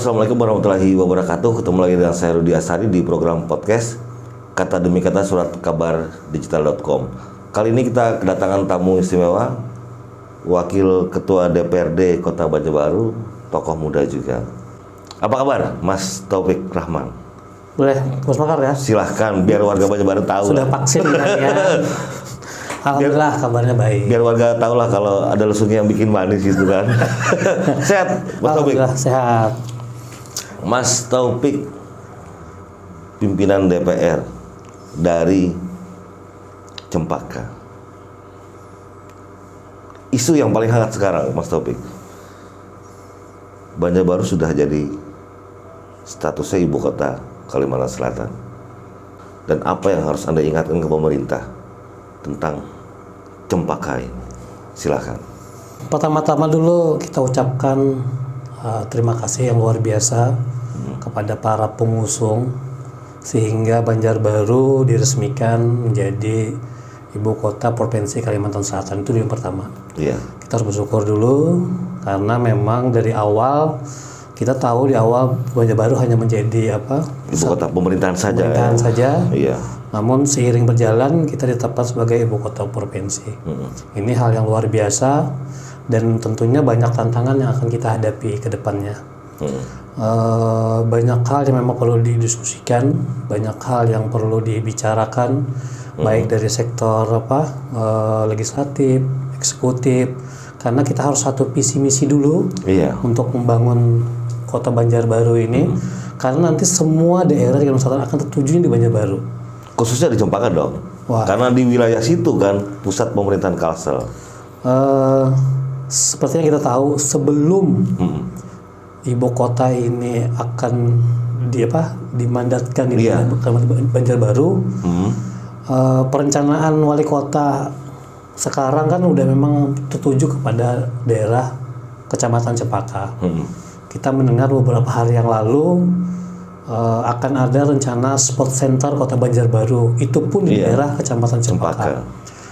Assalamualaikum warahmatullahi wabarakatuh. Ketemu lagi dengan saya Rudi Asari di program podcast Kata Demi Kata Surat Kabar Digital.com. Kali ini kita kedatangan tamu istimewa, Wakil Ketua DPRD Kota Banjarbaru, tokoh muda juga. Apa kabar, Mas Taufik Rahman? Boleh, Mas Makar ya? Silahkan, biar warga Banjarbaru tahu. Sudah vaksin kan ya? Alhamdulillah kabarnya baik. Biar warga tahu lah kalau ada lesungnya yang bikin manis gitu kan. Sehat, Mas Taufik? Alhamdulillah sehat. Mas Taufik, pimpinan DPR dari Cempaka. Isu yang paling hangat sekarang, Mas Taufik, Banjarbaru sudah jadi statusnya ibu kota Kalimantan Selatan. Dan apa yang harus Anda ingatkan ke pemerintah tentang Cempaka ini? Silakan. Pertama-tama dulu kita ucapkan terima kasih yang luar biasa kepada para pengusung sehingga Banjarbaru diresmikan menjadi ibu kota Provinsi Kalimantan Selatan. Itu yang pertama. Iya. Kita harus bersyukur dulu karena memang dari awal kita tahu di awal Banjarbaru hanya menjadi ibu kota pemerintahan saja. Saja. Iya. Namun seiring berjalan kita ditetapkan sebagai ibu kota provinsi. Ini hal yang luar biasa dan tentunya banyak tantangan yang akan kita hadapi ke depannya. Banyak hal yang memang perlu didiskusikan, banyak hal yang perlu dibicarakan, baik dari sektor legislatif, eksekutif, karena kita harus satu visi misi dulu untuk membangun kota Banjarbaru ini, karena nanti semua daerah di Kalimantan Selatan akan tertuju di Banjarbaru. Khususnya di Cempaka dong. Wah. Karena di wilayah situ kan pusat pemerintahan Kalsel. Seperti yang kita tahu sebelum ibu kota ini akan dimandatkan di Banjarbaru, perencanaan wali kota sekarang kan udah memang tertuju kepada daerah Kecamatan Cempaka. Kita mendengar beberapa hari yang lalu akan ada rencana sport center kota Banjarbaru, itu pun di daerah Kecamatan Cempaka.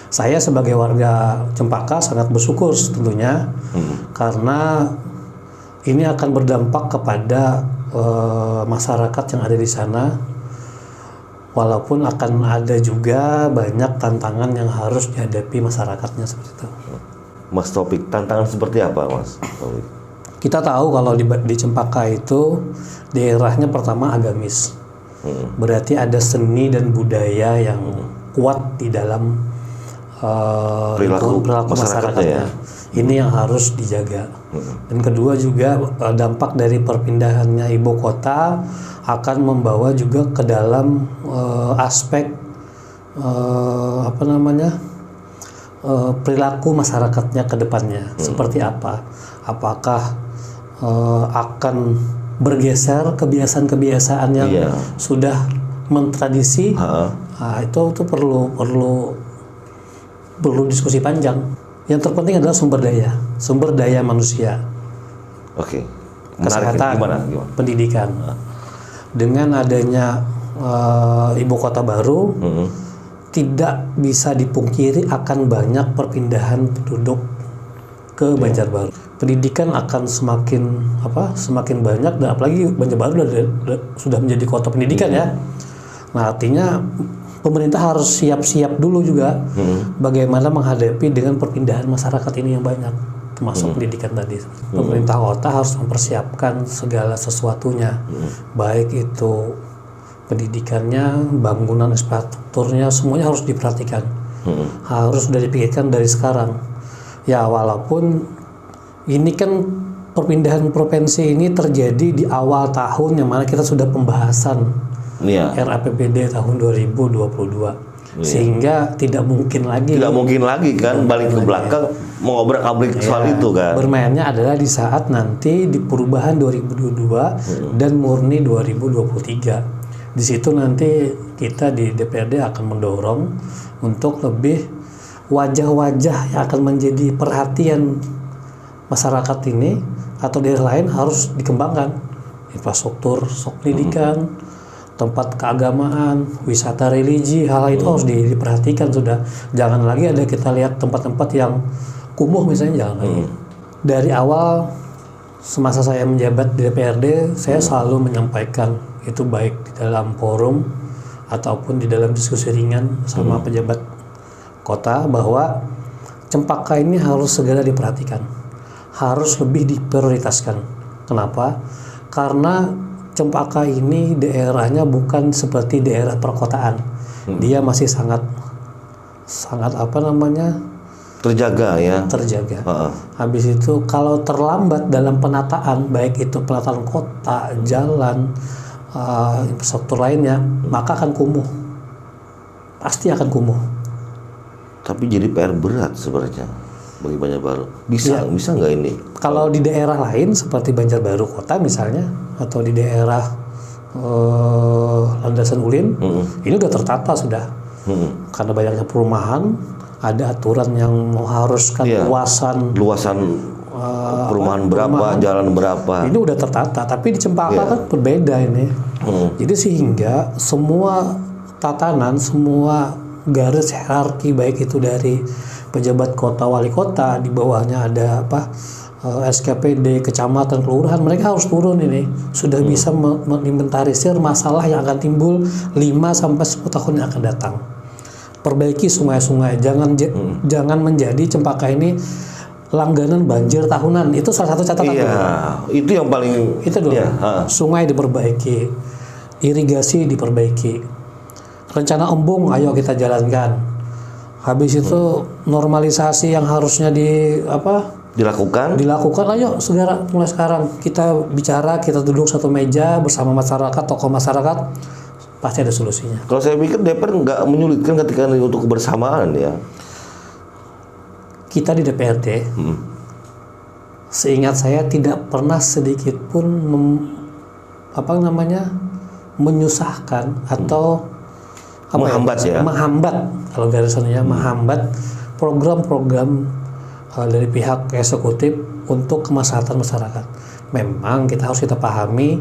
Saya sebagai warga Cempaka sangat bersyukur tentunya karena ini akan berdampak kepada masyarakat yang ada di sana, walaupun akan ada juga banyak tantangan yang harus dihadapi masyarakatnya seperti itu. Mas Taufik, tantangan seperti apa, Mas Taufik? Kita tahu kalau di Cempaka itu daerahnya pertama agamis, berarti ada seni dan budaya yang kuat di dalam perilaku masyarakatnya. Ini yang harus dijaga. Dan kedua juga dampak dari perpindahannya ibu kota akan membawa juga ke dalam aspek perilaku masyarakatnya ke depannya. Seperti apa? Apakah akan bergeser kebiasaan-kebiasaan yang sudah mentradisi? Itu perlu diskusi panjang. Yang terpenting adalah sumber daya manusia. Oke. Kesehatan, gimana? pendidikan. Dengan adanya ibu kota baru, tidak bisa dipungkiri akan banyak perpindahan penduduk ke Banjarbaru. Pendidikan akan semakin banyak, dan apalagi Banjarbaru sudah menjadi kota pendidikan ya. Nah, artinya pemerintah harus siap-siap dulu juga bagaimana menghadapi dengan perpindahan masyarakat ini yang banyak, termasuk pendidikan tadi. Pemerintah kota harus mempersiapkan segala sesuatunya, baik itu pendidikannya, bangunan infrastrukturnya, semuanya harus diperhatikan. Harus sudah dipikirkan dari sekarang. Ya, walaupun ini kan perpindahan provinsi ini terjadi di awal tahun yang mana kita sudah pembahasan RAPBD tahun 2022. Sehingga tidak mungkin lagi kan balik ke belakang mengobrak-abrik soal itu kan. Bermainnya adalah di saat nanti di perubahan 2022 dan murni 2023. Di situ nanti kita di DPRD akan mendorong untuk lebih wajah-wajah yang akan menjadi perhatian masyarakat ini atau daerah lain harus dikembangkan. Infrastruktur, pendidikan, tempat keagamaan, wisata religi, hal itu harus diperhatikan sudah. Jangan lagi ada kita lihat tempat-tempat yang kumuh misalnya, jangan lagi. Dari awal semasa saya menjabat di DPRD, saya selalu menyampaikan itu baik di dalam forum ataupun di dalam diskusi ringan sama pejabat kota bahwa Cempaka ini harus segera diperhatikan, harus lebih diprioritaskan. Kenapa? Karena Cempaka ini daerahnya bukan seperti daerah perkotaan, dia masih sangat terjaga ya. terjaga. Habis itu kalau terlambat dalam penataan, baik itu penataan kota, jalan, infrastruktur lainnya, maka akan kumuh. Pasti akan kumuh. Tapi jadi PR berat sebenarnya bagi Banjarbaru. Bisa nggak ini? Kalau di daerah lain seperti Banjarbaru kota misalnya, atau di daerah Landasan Ulin, ini udah tertata sudah. Karena banyaknya perumahan, ada aturan yang mengharuskan luasan perumahan berapa, jalan berapa. Ini udah tertata, tapi di Cempaka kan berbeda ini. Jadi sehingga semua tatanan, semua garis hierarki baik itu dari pejabat kota, wali kota, di bawahnya ada SKPD, kecamatan, kelurahan, mereka harus turun ini. Sudah bisa menginventarisir masalah yang akan timbul 5-10 tahun yang akan datang. Perbaiki sungai-sungai, jangan menjadi Cempaka ini langganan banjir tahunan. Itu salah satu catatan. Itu yang paling itu dulu. Sungai diperbaiki, irigasi diperbaiki, rencana embung ayo kita jalankan. Habis itu normalisasi yang harusnya dilakukan, ayo segera mulai sekarang kita bicara, kita duduk satu meja bersama masyarakat, tokoh masyarakat, pasti ada solusinya. Kalau saya pikir DPR nggak menyulitkan ketika untuk kebersamaan ya. Kita di DPRD, seingat saya tidak pernah sedikit pun menyusahkan atau menghambat kalau garisannya menghambat program-program dari pihak eksekutif untuk kemaslahatan masyarakat. Memang kita pahami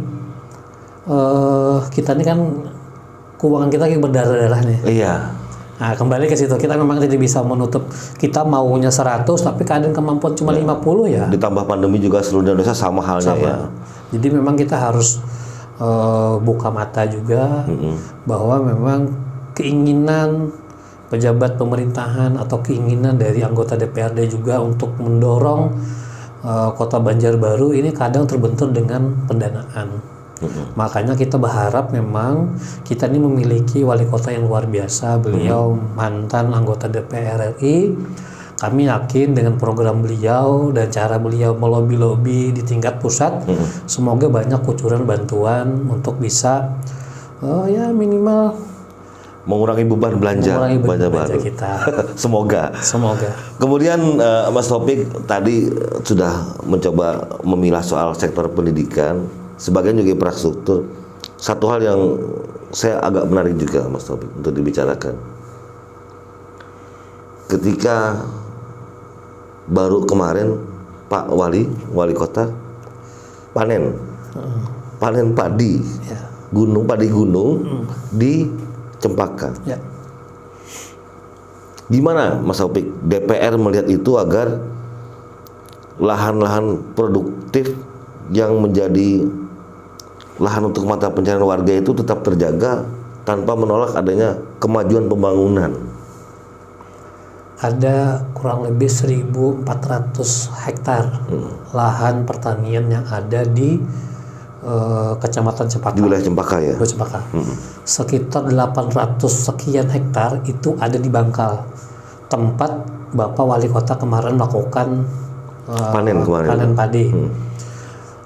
kita ini kan keuangan kita berdarah-darah nih. Iya. Nah, kembali ke situ, kita memang tidak bisa menutup, kita maunya 100 tapi keadaan kemampuan cuma 50 ya. Ditambah pandemi juga seluruh Indonesia sama halnya ya. Jadi memang kita harus buka mata juga bahwa memang keinginan pejabat pemerintahan atau keinginan dari anggota DPRD juga untuk mendorong kota Banjarbaru ini kadang terbentur dengan pendanaan. Makanya kita berharap memang kita ini memiliki wali kota yang luar biasa. Beliau mantan anggota DPR RI. Kami yakin dengan program beliau dan cara beliau melobi-lobi di tingkat pusat, semoga banyak kucuran bantuan untuk bisa minimal mengurangi beban belanja Banjarbaru kita. Semoga. Kemudian Mas Taufik tadi sudah mencoba memilah soal sektor pendidikan, sebagian juga infrastruktur. Satu hal yang saya agak menarik juga Mas Taufik untuk dibicarakan. Ketika baru kemarin Pak Wali Kota panen padi gunung di Cempaka. Gimana Mas Taufik DPR melihat itu agar lahan-lahan produktif yang menjadi lahan untuk mata pencaharian warga itu tetap terjaga tanpa menolak adanya kemajuan pembangunan? Ada kurang lebih 1.400 hektar lahan pertanian yang ada di Kecamatan Cempaka. Di wilayah Cempaka ya? Cempaka. Sekitar 800 sekian hektar itu ada di Bangkal, tempat Bapak Wali Kota kemarin melakukan panen padi.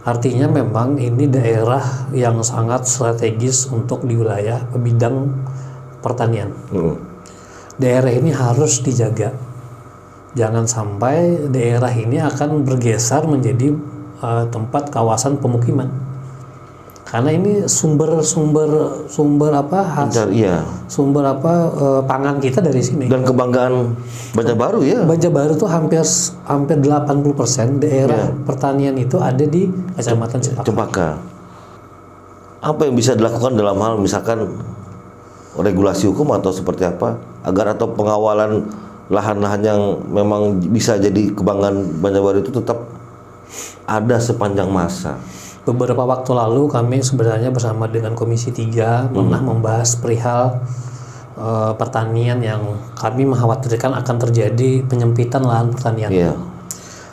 Artinya memang ini daerah yang sangat strategis untuk di wilayah bidang pertanian. Daerah ini harus dijaga. Jangan sampai daerah ini akan bergeser menjadi tempat kawasan pemukiman. Karena ini sumber pangan kita dari sini. Dan kebanggaan Banjarbaru ya. Banjarbaru itu hampir 80% daerah pertanian itu ada di Kecamatan Cempaka. Apa yang bisa dilakukan dalam hal misalkan regulasi hukum atau seperti apa agar atau pengawalan lahan-lahan yang memang bisa jadi kebanggaan Banjarbaru itu tetap ada sepanjang masa. Beberapa waktu lalu kami sebenarnya bersama dengan Komisi 3 pernah membahas perihal pertanian yang kami mengkhawatirkan akan terjadi penyempitan lahan pertanian. Iya.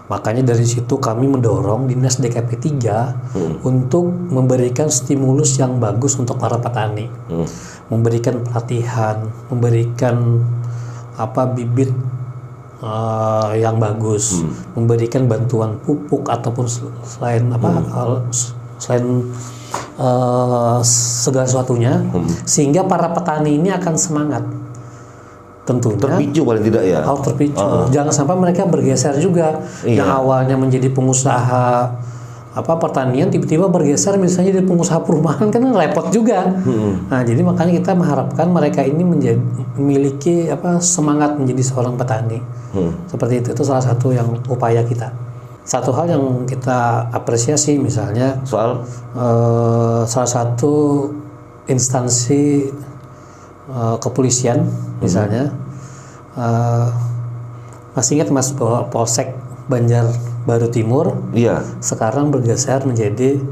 Makanya dari situ kami mendorong Dinas DKP 3 untuk memberikan stimulus yang bagus untuk para petani. Memberikan pelatihan, memberikan bibit yang bagus, memberikan bantuan pupuk ataupun selain segala sesuatunya, sehingga para petani ini akan semangat. Tentunya Terpicu paling tidak ya. harus terpicu. Jangan sampai mereka bergeser juga. Iya. Yang awalnya menjadi pengusaha pertanian tiba-tiba bergeser misalnya jadi pengusaha perumahan, kan repot juga. Nah, jadi makanya kita mengharapkan mereka ini memiliki semangat menjadi seorang petani. Seperti itu salah satu yang upaya kita. Satu hal yang kita apresiasi misalnya Soal salah satu instansi kepolisian misalnya, masih ingat Mas bahwa Polsek Banjarbaru Timur iya. sekarang bergeser menjadi,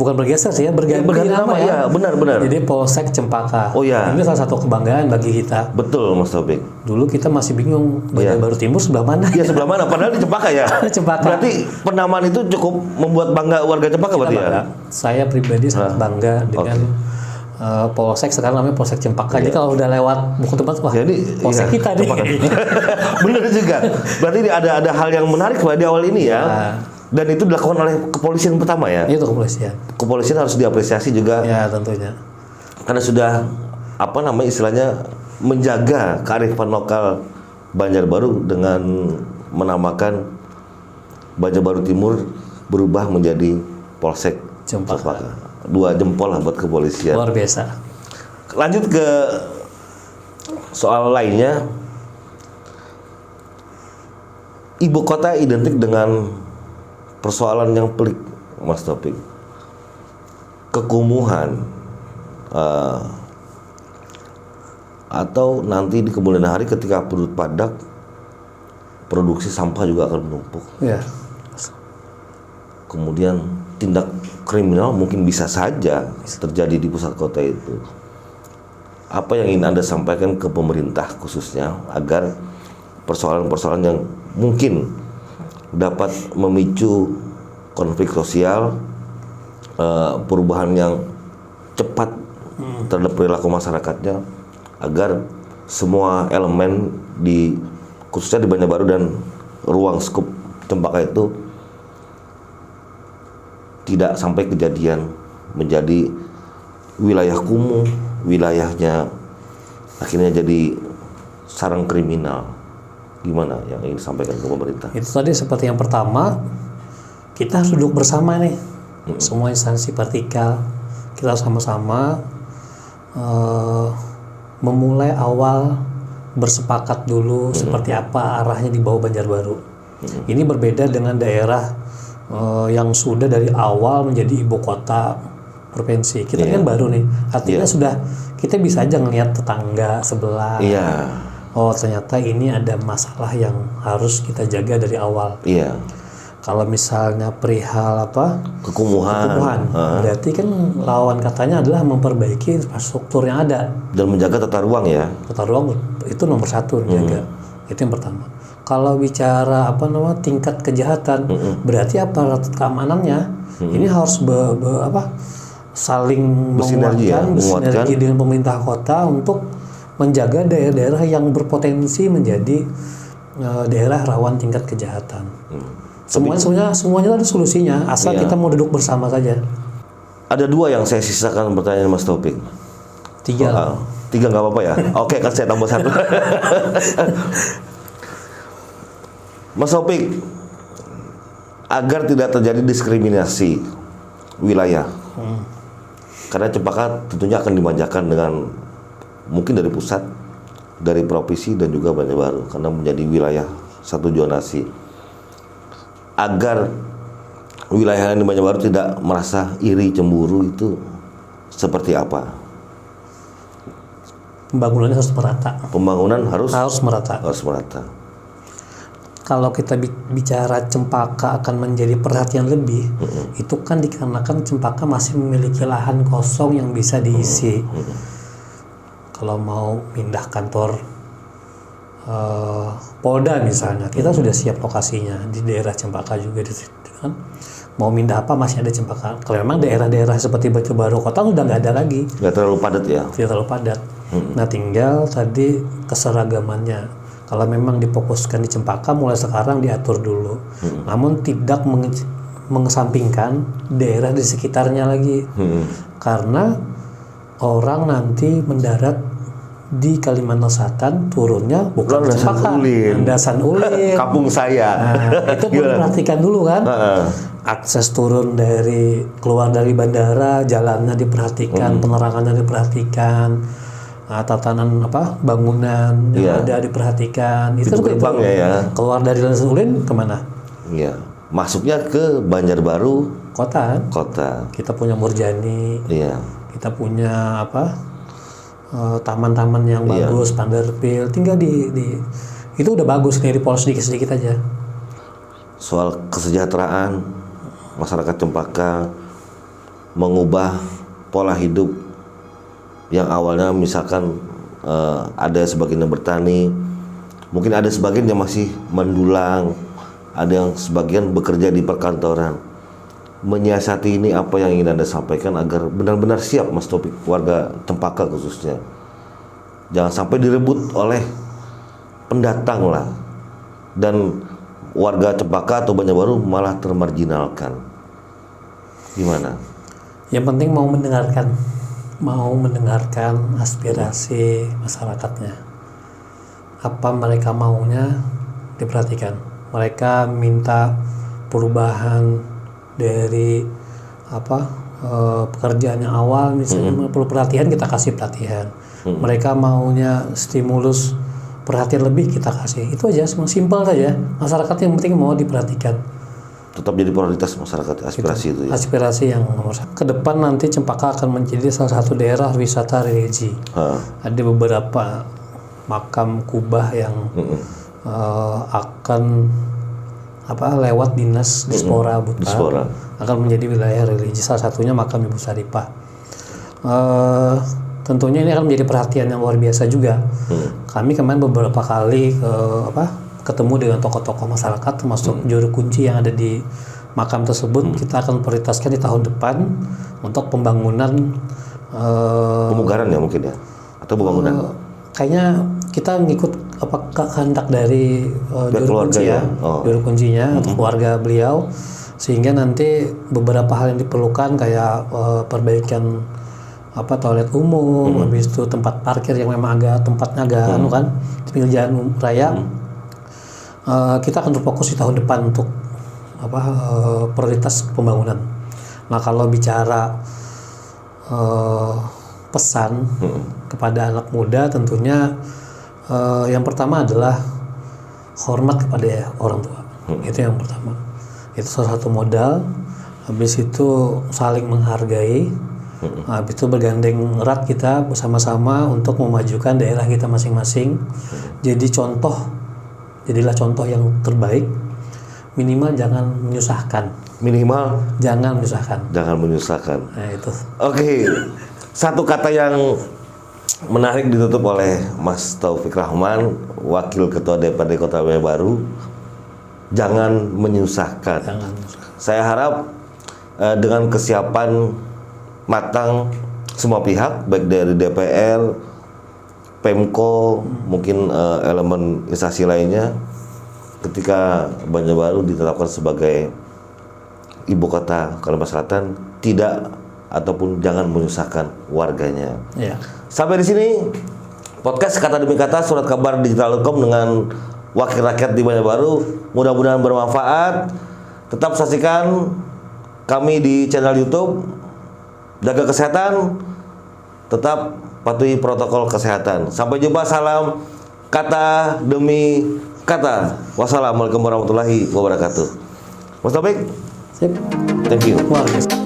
bukan bergeser sih ya, berganti nama ya. Benar. Jadi Polsek Cempaka. Oh ya. Ini salah satu kebanggaan bagi kita. Betul Mas Taufik. Dulu kita masih bingung Banjarbaru Timur sebelah mana. Iya, sebelah mana? Padahal di Cempaka ya. Cempaka. Berarti penamaan itu cukup membuat bangga warga Cempaka berarti ya. Saya pribadi sangat bangga dengan Polsek, sekarang namanya Polsek Cempaka. Jadi kalau udah lewat buku tempat, wah Jadi Polsek kita nih. Benar juga. Berarti ini ada hal yang menarik pada awal ini ya. Dan itu dilakukan oleh kepolisian pertama ya. Itu kepolisian. Kepolisian harus diapresiasi juga. Ya tentunya. Karena sudah istilahnya menjaga kearifan lokal Banjarbaru dengan menamakan Banjarbaru Timur berubah menjadi Polsek Cempaka. 2 jempol lah buat kepolisian. Luar biasa. Lanjut ke soal lainnya. Ibu kota identik dengan persoalan yang pelik, Mas Taufik. Kekumuhan, atau nanti di kemudian hari ketika penduduk padat, produksi sampah juga akan menumpuk. Ya. Kemudian tindak kriminal mungkin bisa saja terjadi di pusat kota itu. Apa yang ingin Anda sampaikan ke pemerintah khususnya agar persoalan-persoalan yang mungkin dapat memicu konflik sosial, perubahan yang cepat terhadap perilaku masyarakatnya, agar semua elemen khususnya di Banjarbaru dan ruang skup Cempaka itu tidak sampai kejadian menjadi wilayah kumuh, wilayahnya akhirnya jadi sarang kriminal. Gimana yang ingin disampaikan ke pemerintah? Itu tadi seperti yang pertama, kita harus duduk bersama nih, semua instansi vertikal, kita sama-sama memulai awal bersepakat dulu seperti apa arahnya di bawah Banjarbaru. Ini berbeda dengan daerah yang sudah dari awal menjadi ibu kota provinsi. Kita kan baru nih, artinya sudah kita bisa aja ngelihat tetangga sebelah. Oh ternyata ini ada masalah yang harus kita jaga dari awal. Kalau misalnya perihal kekumuhan, berarti kan lawan katanya adalah memperbaiki infrastruktur yang ada dan menjaga tata ruang ya. Tata ruang itu nomor satu menjaga. Itu yang pertama. Kalau bicara tingkat kejahatan, berarti aparat keamanannya ini harus saling bersinergi dengan pemerintah kota untuk menjaga daerah-daerah yang berpotensi menjadi daerah rawan tingkat kejahatan. Semuanya ada solusinya, asal kita mau duduk bersama saja. Ada 2 yang saya sisakan pertanyaan Mas Taufik. 3. 3 nggak apa-apa ya. Oke, kan saya tambah 1. Mas Taufik, agar tidak terjadi diskriminasi wilayah, karena Cempaka tentunya akan dimanjakan dengan mungkin dari pusat, dari provinsi dan juga Banjarbaru karena menjadi wilayah satu zonasi. Agar wilayah yang di Banjarbaru tidak merasa iri cemburu itu seperti apa? Pembangunannya harus merata. Pembangunan harus merata. Harus merata. kalau kita bicara Cempaka akan menjadi perhatian lebih, itu kan dikarenakan Cempaka masih memiliki lahan kosong yang bisa diisi. Kalau mau pindah kantor Polda misalnya, kita sudah siap lokasinya di daerah Cempaka juga di situ kan. Mau pindah apa masih ada Cempaka. Kalau memang daerah-daerah seperti Batu Baru Kota udah nggak ada lagi. Nggak terlalu padat ya? Tidak terlalu padat. Nah tinggal tadi keseragamannya. Kalau memang difokuskan di Cempaka mulai sekarang diatur dulu. Namun tidak mengesampingkan daerah di sekitarnya lagi. Karena orang nanti mendarat di Kalimantan Selatan turunnya bukan Cempaka, Landasan Ulin. Kampung saya. Nah, itu perlu diperhatikan dulu kan. Akses turun keluar dari bandara, jalannya diperhatikan, penerangannya diperhatikan, tatanan bangunan yang ada diperhatikan. Itu gerbangnya ya. Keluar dari Landasan Ulin kemana? Iya. Masuknya ke Banjarbaru Kota. Kita punya Murjani. Iya. Kita punya taman-taman yang bagus, Panderpil. Tinggal itu udah bagus nih, dipoles sedikit-sedikit aja. Soal kesejahteraan masyarakat Cempaka, mengubah pola hidup yang awalnya misalkan ada sebagian yang bertani, mungkin ada sebagian yang masih mendulang, ada yang sebagian bekerja di perkantoran. Menyiasati ini apa yang ingin Anda sampaikan agar benar-benar siap, Mas Taufik, warga Cempaka khususnya. Jangan sampai direbut oleh pendatang lah, dan warga Cempaka atau Banjarbaru malah termarginalkan. Gimana? Yang penting mau mendengarkan aspirasi masyarakatnya. Apa mereka maunya diperhatikan. Mereka minta perubahan dari pekerjaan yang awal, misalnya perlu perhatian, kita kasih pelatihan. Mereka maunya stimulus perhatian lebih, kita kasih. Itu aja, semua simpel saja. Masyarakat yang penting mau diperhatikan. Tetap jadi prioritas masyarakat, aspirasi itu ya. Aspirasi yang nomor satu. Ke depan nanti Cempaka akan menjadi salah satu daerah wisata religi. Ada beberapa makam kubah yang akan lewat dinas Dispora Buta akan menjadi wilayah religi. Salah satunya makam Ibu Saripah. Tentunya ini akan menjadi perhatian yang luar biasa juga. Kami kemarin beberapa kali ketemu dengan tokoh-tokoh masyarakat, termasuk juru kunci yang ada di makam tersebut. Kita akan prioritaskan di tahun depan untuk pembangunan pemugaran ya mungkin ya, atau pembangunan. Kayaknya kita ngikut kehendak dari juru kunci juru kuncinya atau keluarga beliau, sehingga nanti beberapa hal yang diperlukan kayak perbaikan toilet umum, habis itu tempat parkir yang memang tempatnya agak di pinggir jalan raya. Kita akan berfokus di tahun depan untuk prioritas pembangunan. Nah, kalau bicara pesan kepada anak muda, tentunya yang pertama adalah hormat kepada orang tua. Itu yang pertama. Itu salah satu modal. Habis itu saling menghargai. Habis itu bergandeng erat kita bersama-sama untuk memajukan daerah kita masing-masing. Jadilah contoh yang terbaik. Minimal jangan menyusahkan. Jangan menyusahkan. Nah, itu. Oke. Satu kata yang menarik ditutup oleh Mas Taufik Rahman, Wakil Ketua DPRD Kota Banjarbaru. Jangan menyusahkan. Saya harap dengan kesiapan matang semua pihak, baik dari DPR, Pemko, mungkin elemen instansi lainnya, ketika Banjarbaru ditetapkan sebagai ibu kota Kalimantan Selatan, tidak ataupun jangan menyusahkan warganya. Sampai di sini podcast Kata Demi Kata Surat Kabar Digital.com dengan wakil rakyat di Banjarbaru. Mudah-mudahan bermanfaat. Tetap saksikan kami di channel YouTube. Jaga kesehatan, tetap patuhi protokol kesehatan. Sampai jumpa, salam Kata Demi Kata. Wassalamualaikum warahmatullahi wabarakatuh. Mas Taufik, sip. thank you.